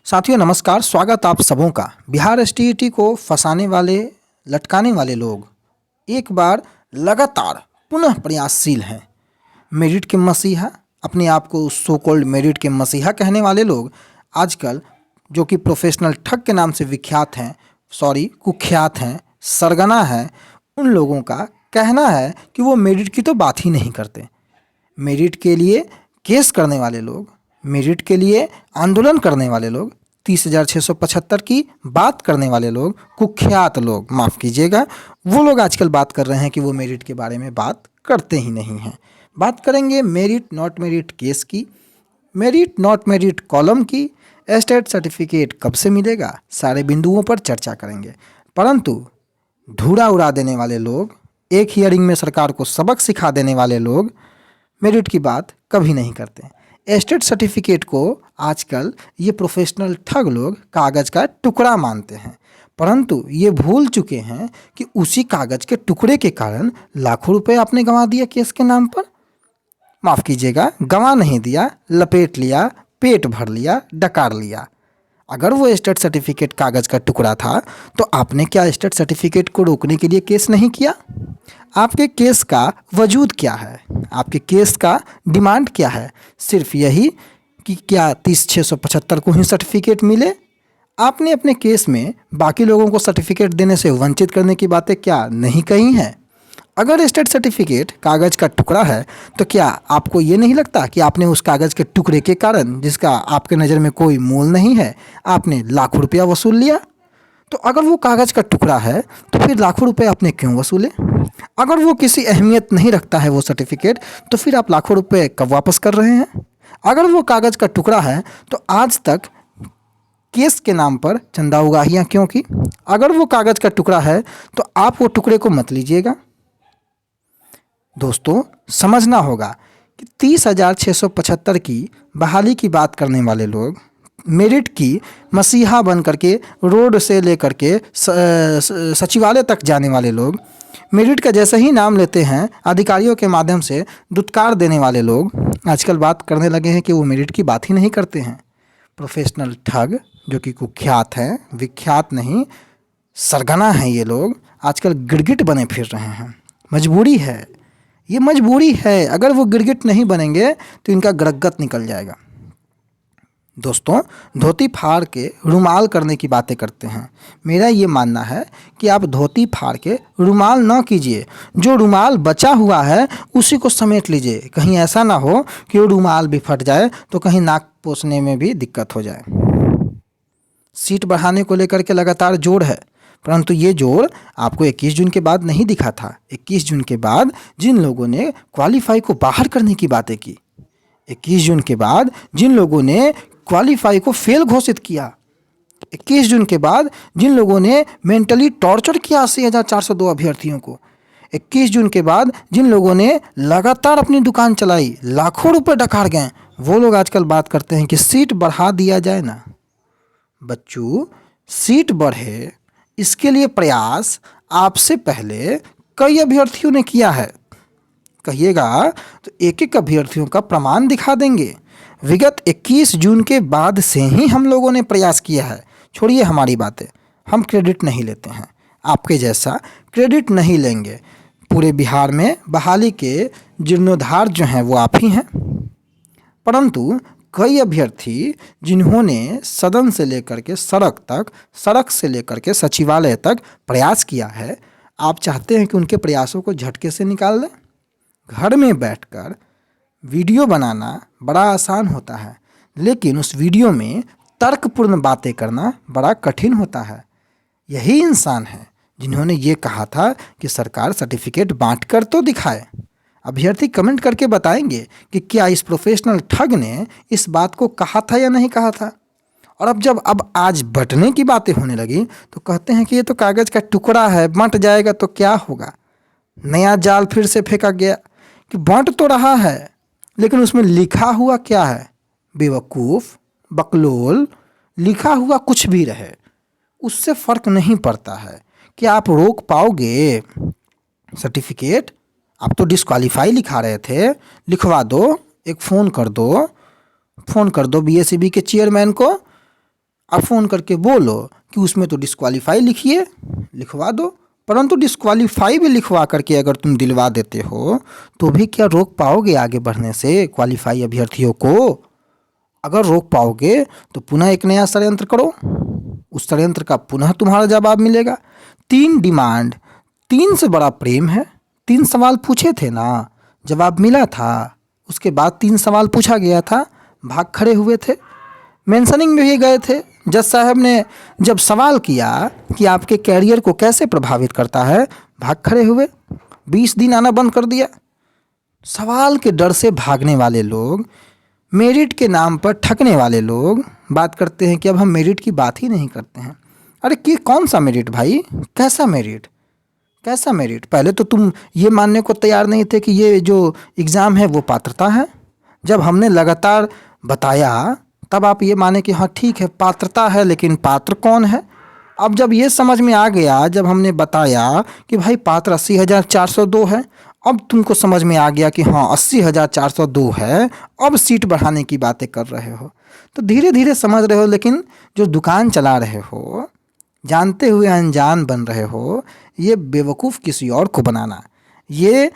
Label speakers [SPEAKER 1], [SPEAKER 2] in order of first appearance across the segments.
[SPEAKER 1] साथियों नमस्कार, स्वागत आप सबों का। बिहार एसटीईटी को फंसाने वाले, लटकाने वाले लोग एक बार लगातार पुनः प्रयासशील हैं। मेरिट के मसीहा, अपने आप को सो कॉल्ड मेरिट के मसीहा कहने वाले लोग आजकल जो कि प्रोफेशनल ठग के नाम से विख्यात हैं, कुख्यात हैं, सरगना हैं, उन लोगों का कहना है कि वो मेरिट की तो बात ही नहीं करते। मेरिट के लिए केस करने वाले लोग, मेरिट के लिए आंदोलन करने वाले लोग, 30,675 की बात करने वाले लोग, कुख्यात लोग, माफ़ कीजिएगा, वो लोग आजकल बात कर रहे हैं कि वो मेरिट के बारे में बात करते ही नहीं हैं। बात करेंगे मेरिट नॉट मेरिट केस की, मेरिट नॉट मेरिट कॉलम की, एस्टेट सर्टिफिकेट कब से मिलेगा, सारे बिंदुओं पर चर्चा करेंगे। परंतु धूरा उड़ा देने वाले लोग, एक हियरिंग में सरकार को सबक सिखा देने वाले लोग मेरिट की बात कभी नहीं करते हैं। एस्टेट सर्टिफिकेट को आजकल ये प्रोफेशनल ठग लोग कागज़ का टुकड़ा मानते हैं, परंतु ये भूल चुके हैं कि उसी कागज़ के टुकड़े के कारण लाखों रुपए आपने गंवा दिया केस के नाम पर। माफ़ कीजिएगा, गंवा नहीं दिया, लपेट लिया, पेट भर लिया, डकार लिया। अगर वो एस्टेट सर्टिफिकेट कागज़ का टुकड़ा था तो आपने क्या एस्टेट सर्टिफिकेट को रोकने के लिए केस नहीं किया? आपके केस का वजूद क्या है? आपके केस का डिमांड क्या है? सिर्फ यही कि क्या 30,675 को ही सर्टिफिकेट मिले? आपने अपने केस में बाकी लोगों को सर्टिफिकेट देने से वंचित करने की बातें क्या नहीं कही हैं? अगर एस्टेट सर्टिफिकेट कागज़ का टुकड़ा है तो क्या आपको ये नहीं लगता कि आपने उस कागज़ के टुकड़े के कारण, जिसका आपके नज़र में कोई मोल नहीं है, आपने लाखों रुपया वसूल लिया? तो अगर वो कागज़ का टुकड़ा है तो फिर लाखों रुपए आपने क्यों वसूले? अगर वो किसी अहमियत नहीं रखता है वो सर्टिफिकेट, तो फिर आप लाखों रुपए कब वापस कर रहे हैं? अगर वो कागज़ का टुकड़ा है तो आज तक केस के नाम पर चंदा उगाहियाँ क्यों की? अगर वो कागज़ का टुकड़ा है तो आप वो टुकड़े को मत लीजिएगा। दोस्तों, समझना होगा कि 30,675 की बहाली की बात करने वाले लोग मेरिट की मसीहा बन करके रोड से लेकर के सचिवालय तक जाने वाले लोग, मेरिट का जैसे ही नाम लेते हैं अधिकारियों के माध्यम से दुत्कार देने वाले लोग आजकल बात करने लगे हैं कि वो मेरिट की बात ही नहीं करते हैं। प्रोफेशनल ठग जो कि कुख्यात हैं, विख्यात नहीं, सरगना हैं, ये लोग आजकल गिरगिट बने फिर रहे हैं। मजबूरी है, ये मजबूरी है। अगर वो गिरगिट नहीं बनेंगे तो इनका गरगत निकल जाएगा। दोस्तों, धोती फाड़ के रुमाल करने की बातें करते हैं। मेरा ये मानना है कि आप धोती फाड़ के रुमाल न कीजिए, जो रुमाल बचा हुआ है उसी को समेट लीजिए। कहीं ऐसा ना हो कि वो रुमाल भी फट जाए तो कहीं नाक पोंछने में भी दिक्कत हो जाए। सीट बढ़ाने को लेकर के लगातार जोड़ है, परंतु ये जोड़ आपको 21 जून के बाद नहीं दिखा था। 21 जून के बाद जिन लोगों ने क्वालिफाई को बाहर करने की बातें की, 21 जून के बाद जिन लोगों ने क्वालिफाई को फेल घोषित किया, 21 जून के बाद जिन लोगों ने मेंटली टॉर्चर किया 80,402 अभ्यर्थियों को, 21 जून के बाद जिन लोगों ने लगातार अपनी दुकान चलाई, लाखों रुपए डकार गए, वो लोग आजकल बात करते हैं कि सीट बढ़ा दिया जाए ना। बच्चों, सीट बढ़े इसके लिए प्रयास आपसे पहले कई अभ्यर्थियों ने किया है। कहिएगा तो एक एक अभ्यर्थियों का प्रमाण दिखा देंगे। विगत 21 जून के बाद से ही हम लोगों ने प्रयास किया है। छोड़िए हमारी बातें, हम क्रेडिट नहीं लेते हैं, आपके जैसा क्रेडिट नहीं लेंगे। पूरे बिहार में बहाली के जीर्णोद्धार जो हैं वो आप ही हैं। परंतु कई अभ्यर्थी जिन्होंने सदन से लेकर के सड़क तक, सड़क से लेकर के सचिवालय तक प्रयास किया है, आप चाहते हैं कि उनके प्रयासों को झटके से निकाल दें? घर में बैठकर वीडियो बनाना बड़ा आसान होता है, लेकिन उस वीडियो में तर्कपूर्ण बातें करना बड़ा कठिन होता है। यही इंसान है जिन्होंने ये कहा था कि सरकार सर्टिफिकेट बांट कर तो दिखाए। अभ्यर्थी कमेंट करके बताएंगे कि क्या इस प्रोफेशनल ठग ने इस बात को कहा था या नहीं कहा था। और अब आज बंटने की बातें होने लगी तो कहते हैं कि ये तो कागज़ का टुकड़ा है, बंट जाएगा तो क्या होगा। नया जाल फिर से फेंका गया कि बंट तो रहा है, लेकिन उसमें लिखा हुआ क्या है? बेवकूफ़, बकलोल, लिखा हुआ कुछ भी रहे, उससे फ़र्क नहीं पड़ता है कि आप रोक पाओगे सर्टिफिकेट। आप तो डिस्क्वालीफाई लिखा रहे थे, लिखवा दो, एक फ़ोन कर दो बीएसईबी के चेयरमैन को आप फ़ोन करके बोलो कि उसमें तो डिस्क्वालीफाई लिखिए, लिखवा दो। परंतु डिस्क्वालीफाई भी लिखवा करके अगर तुम दिलवा देते हो तो भी क्या रोक पाओगे आगे बढ़ने से क्वालिफाई अभ्यर्थियों को? अगर रोक पाओगे तो पुनः एक नया षड्यंत्र करो, उस षड्यंत्र का पुनः तुम्हारा जवाब मिलेगा। 3 डिमांड, 3 से बड़ा प्रेम है। 3 सवाल पूछे थे ना, जवाब मिला था। उसके बाद 3 सवाल पूछा गया था, भाग खड़े हुए थे, मेंशनिंग में भी गए थे। जज साहब ने जब सवाल किया कि आपके कैरियर को कैसे प्रभावित करता है, भाग खड़े हुए, 20 दिन आना बंद कर दिया। सवाल के डर से भागने वाले लोग, मेरिट के नाम पर ठगने वाले लोग बात करते हैं कि अब हम मेरिट की बात ही नहीं करते हैं। अरे कि कौन सा मेरिट भाई, कैसा मेरिट, कैसा मेरिट? पहले तो तुम ये मानने को तैयार नहीं थे कि ये जो एग्ज़ाम है वो पात्रता है। जब हमने लगातार बताया तब आप ये माने कि हाँ ठीक है पात्रता है, लेकिन पात्र कौन है? अब जब ये समझ में आ गया, जब हमने बताया कि भाई पात्र 80,402 है, अब तुमको समझ में आ गया कि हाँ 80,402 है, अब सीट बढ़ाने की बातें कर रहे हो। तो धीरे धीरे समझ रहे हो, लेकिन जो दुकान चला रहे हो, जानते हुए अनजान बन रहे हो, ये बेवकूफ़ किसी और को बनाना, ये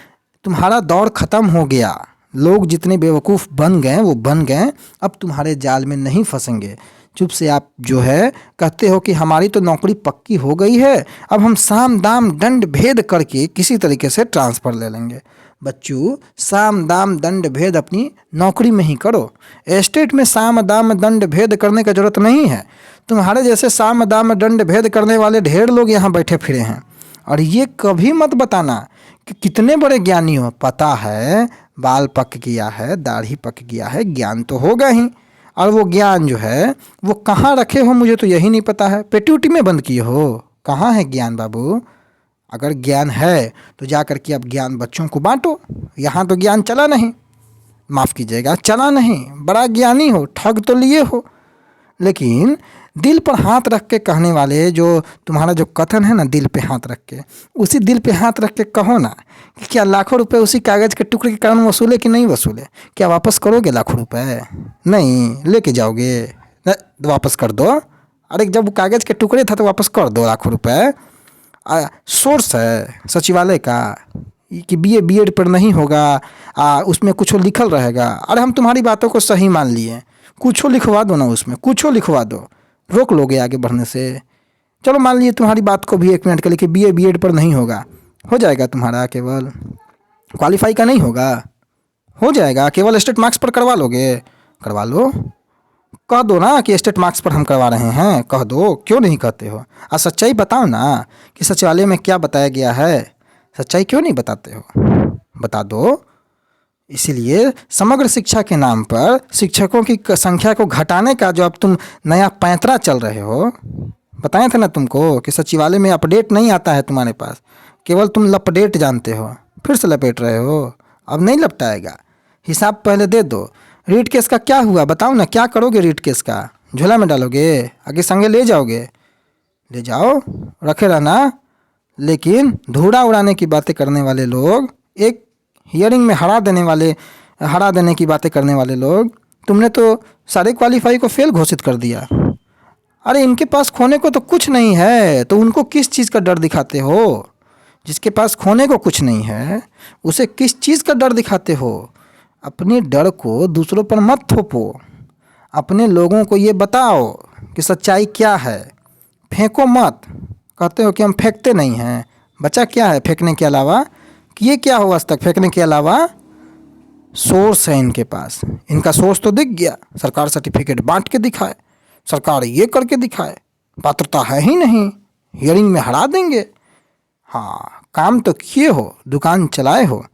[SPEAKER 1] तुम्हारा दौर ख़त्म हो गया। लोग जितने बेवकूफ़ बन गए वो बन गए, अब तुम्हारे जाल में नहीं फंसेंगे। चुप से आप जो है कहते हो कि हमारी तो नौकरी पक्की हो गई है, अब हम साम दाम दंड भेद करके किसी तरीके से ट्रांसफ़र ले लेंगे। बच्चों, साम दाम दंड भेद अपनी नौकरी में ही करो। एस्टेट में साम दाम दंड भेद करने की ज़रूरत नहीं है। तुम्हारे जैसे साम दाम दंड भेद करने वाले ढेर लोग यहाँ बैठे फिरे हैं। और ये कभी मत बताना कि कितने बड़े ज्ञानी हो। पता है बाल पक गया है, दाढ़ी पक गया है, ज्ञान तो होगा ही। और वो ज्ञान जो है वो कहाँ रखे हो मुझे तो यही नहीं पता है। पेट्यूटी में बंद किए हो? कहाँ है ज्ञान बाबू? अगर ज्ञान है तो जा कर के अब ज्ञान बच्चों को बांटो। यहाँ तो ज्ञान चला नहीं, माफ़ कीजिएगा चला नहीं। बड़ा ज्ञानी हो, ठग तो लिए हो, लेकिन दिल पर हाथ रख के कहने वाले जो तुम्हारा जो कथन है ना, दिल पे हाथ रख के, उसी दिल पे हाथ रख के कहो ना कि क्या लाखों रुपए उसी कागज़ के टुकड़े के कारण वसूले कि नहीं वसूले? क्या वापस करोगे लाखों रुपए? नहीं लेके जाओगे? वापस कर दो। अरे जब कागज़ के टुकड़े था तो वापस कर दो लाखों रुपए। सोर्स है सचिवालय का कि बीएड पर नहीं होगा, उसमें कुछ लिखल रहेगा। अरे हम तुम्हारी बातों को सही मान लिए, कुछ लिखवा दो ना, उसमें कुछ लिखवा दो, रोक लोगे आगे बढ़ने से? चलो मान लिए तुम्हारी बात को भी 1 मिनट के लिए कि बीएड पर नहीं होगा, हो जाएगा तुम्हारा, केवल क्वालिफाई का नहीं होगा, हो जाएगा, केवल स्टेट मार्क्स पर करवा लोगे, करवा लो। कह दो ना कि स्टेट मार्क्स पर हम करवा रहे हैं, कह दो, क्यों नहीं कहते हो? और सच्चाई बताओ ना कि सचिवालय में क्या बताया गया है, सच्चाई क्यों नहीं बताते हो? बता दो। इसीलिए समग्र शिक्षा के नाम पर शिक्षकों की संख्या को घटाने का जो अब तुम नया पैंतरा चल रहे हो, बताए थे ना तुमको कि सचिवालय में अपडेट नहीं आता है तुम्हारे पास, केवल तुम लपडेट जानते हो, फिर से लपेट रहे हो। अब नहीं लपटाएगा, हिसाब पहले दे दो। रीट केस का क्या हुआ बताओ ना, क्या करोगे? रीट केस का झोला में डालोगे, आगे संगे ले जाओगे? ले जाओ, रखे रहना। लेकिन धूड़ा उड़ाने की बातें करने वाले लोग, एक हियरिंग में हरा देने की बातें करने वाले लोग, तुमने तो सारे क्वालिफाई को फेल घोषित कर दिया। अरे इनके पास खोने को तो कुछ नहीं है, तो उनको किस चीज़ का डर दिखाते हो? जिसके पास खोने को कुछ नहीं है उसे किस चीज़ का डर दिखाते हो? अपने डर को दूसरों पर मत थोपो। अपने लोगों को ये बताओ कि सच्चाई क्या है, फेंको मत। कहते हो कि हम फेंकते नहीं हैं, बचा क्या है फेंकने के अलावा? कि ये क्या हो आज तक फेंकने के अलावा? सोर्स है इनके पास, इनका सोर्स तो दिख गया। सरकार सर्टिफिकेट बांट के दिखाए, सरकार ये करके दिखाए, पात्रता है ही नहीं, हियरिंग में हरा देंगे। हाँ, काम तो किए हो, दुकान चलाए हो।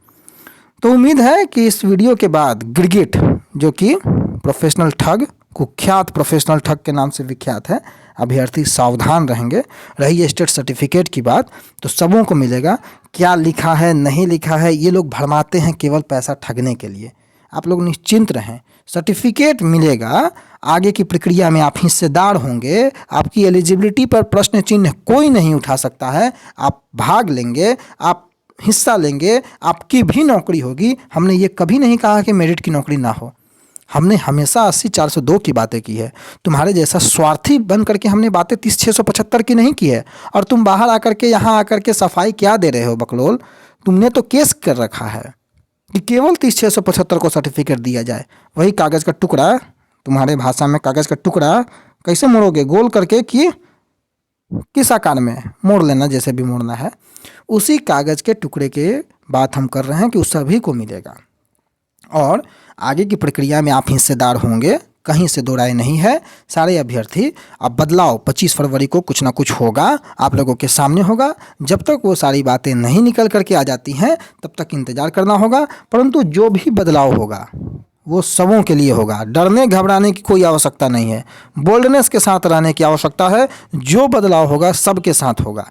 [SPEAKER 1] तो उम्मीद है कि इस वीडियो के बाद गिरगिट, जो कि प्रोफेशनल ठग, कुख्यात प्रोफेशनल ठग के नाम से विख्यात है, अभ्यर्थी सावधान रहेंगे। रही स्टेट सर्टिफिकेट की बात, तो सबों को मिलेगा। क्या लिखा है नहीं लिखा है ये लोग भरमाते हैं केवल पैसा ठगने के लिए। आप लोग निश्चिंत रहें, सर्टिफिकेट मिलेगा। आगे की प्रक्रिया में आप हिस्सेदार होंगे। आपकी एलिजिबिलिटी पर प्रश्न चिन्ह कोई नहीं उठा सकता है। आप भाग लेंगे, आप हिस्सा लेंगे, आपकी भी नौकरी होगी। हमने ये कभी नहीं कहा कि मेरिट की नौकरी ना हो। हमने हमेशा 80-402 की बातें की है। तुम्हारे जैसा स्वार्थी बन करके हमने बातें 30-675 की नहीं की है। और तुम बाहर आकर के यहाँ आकर के सफाई क्या दे रहे हो बकलोल? तुमने तो केस कर रखा है कि केवल 30-675 को सर्टिफिकेट दिया जाए। वही कागज़ का टुकड़ा, तुम्हारे भाषा में कागज़ का टुकड़ा कैसे मोड़ोगे? गोल करके कि किस आकार में मोड़ लेना, जैसे भी मोड़ना है। उसी कागज़ के टुकड़े के बात हम कर रहे हैं कि उस सभी को मिलेगा। और आगे की प्रक्रिया में आप हिस्सेदार होंगे, कहीं से दो राय नहीं है। सारे अभ्यर्थी, अब बदलाव 25 फरवरी को कुछ ना कुछ होगा, आप लोगों के सामने होगा। जब तक वो सारी बातें नहीं निकल करके आ जाती हैं तब तक इंतज़ार करना होगा। परंतु जो भी बदलाव होगा वो सबों के लिए होगा। डरने घबराने की कोई आवश्यकता नहीं है, बोल्डनेस के साथ रहने की आवश्यकता है। जो बदलाव होगा सबके साथ होगा,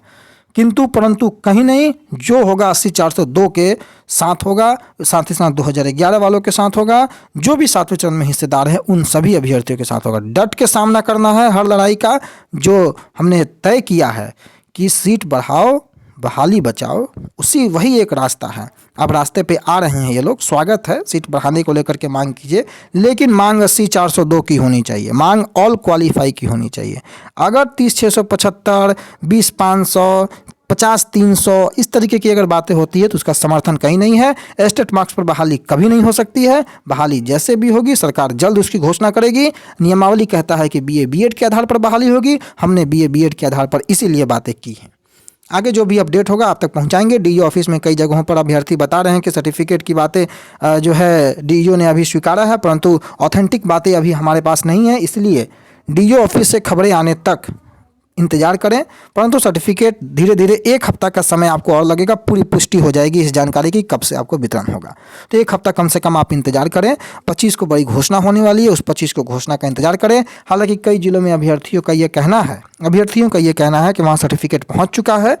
[SPEAKER 1] किंतु परंतु कहीं नहीं। जो होगा 80-402 के साथ होगा, साथ ही साथ 2011 वालों के साथ होगा। जो भी सातवें चरण में हिस्सेदार है उन सभी अभ्यर्थियों के साथ होगा। डट के सामना करना है हर लड़ाई का। जो हमने तय किया है कि सीट बढ़ाओ बहाली बचाओ, वही एक रास्ता है। अब रास्ते पे आ रहे हैं ये लोग, स्वागत है। सीट बढ़ाने को लेकर के मांग कीजिए, लेकिन मांग 80-402 की होनी चाहिए। मांग ऑल क्वालिफाई की होनी चाहिए। अगर 30-675, 20-500, 50-300 इस तरीके की अगर बातें होती है तो उसका समर्थन कहीं नहीं है। एस्टेट मार्क्स पर बहाली कभी नहीं हो सकती है। बहाली जैसे भी होगी सरकार जल्द उसकी घोषणा करेगी। नियमावली कहता है कि BA BEd के आधार पर बहाली होगी। हमने BA BEd के आधार पर इसीलिए बातें की हैं। आगे जो भी अपडेट होगा आप तक पहुंचाएंगे। DEO ऑफिस में कई जगहों पर अभ्यर्थी बता रहे हैं कि सर्टिफिकेट की बातें जो है DEO ने अभी स्वीकारा है, परंतु ऑथेंटिक बातें अभी हमारे पास नहीं है। इसलिए DEO ऑफिस से खबरें आने तक इंतजार करें। परंतु सर्टिफिकेट धीरे धीरे 1 हफ्ता का समय आपको और लगेगा, पूरी पुष्टि हो जाएगी इस जानकारी की कब से आपको वितरण होगा। तो 1 हफ्ता कम से कम आप इंतजार करें। 25 को बड़ी घोषणा होने वाली है, उस 25 को घोषणा का इंतजार करें। हालांकि कई जिलों में अभ्यर्थियों का ये कहना है कि वहाँ सर्टिफिकेट पहुँच चुका है,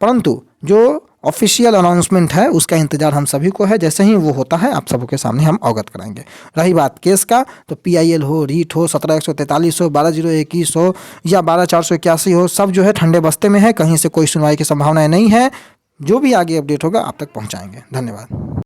[SPEAKER 1] परंतु जो ऑफिशियल अनाउंसमेंट है उसका इंतजार हम सभी को है। जैसे ही वो होता है आप सबके सामने हम अवगत कराएंगे। रही बात केस का, तो PIL हो, रीट हो, 17-143 हो, 12-021 हो या 12-481 हो, सब जो है ठंडे बस्ते में है। कहीं से कोई सुनवाई की संभावनाएं नहीं है। जो भी आगे अपडेट होगा आप तक पहुंचाएंगे। धन्यवाद।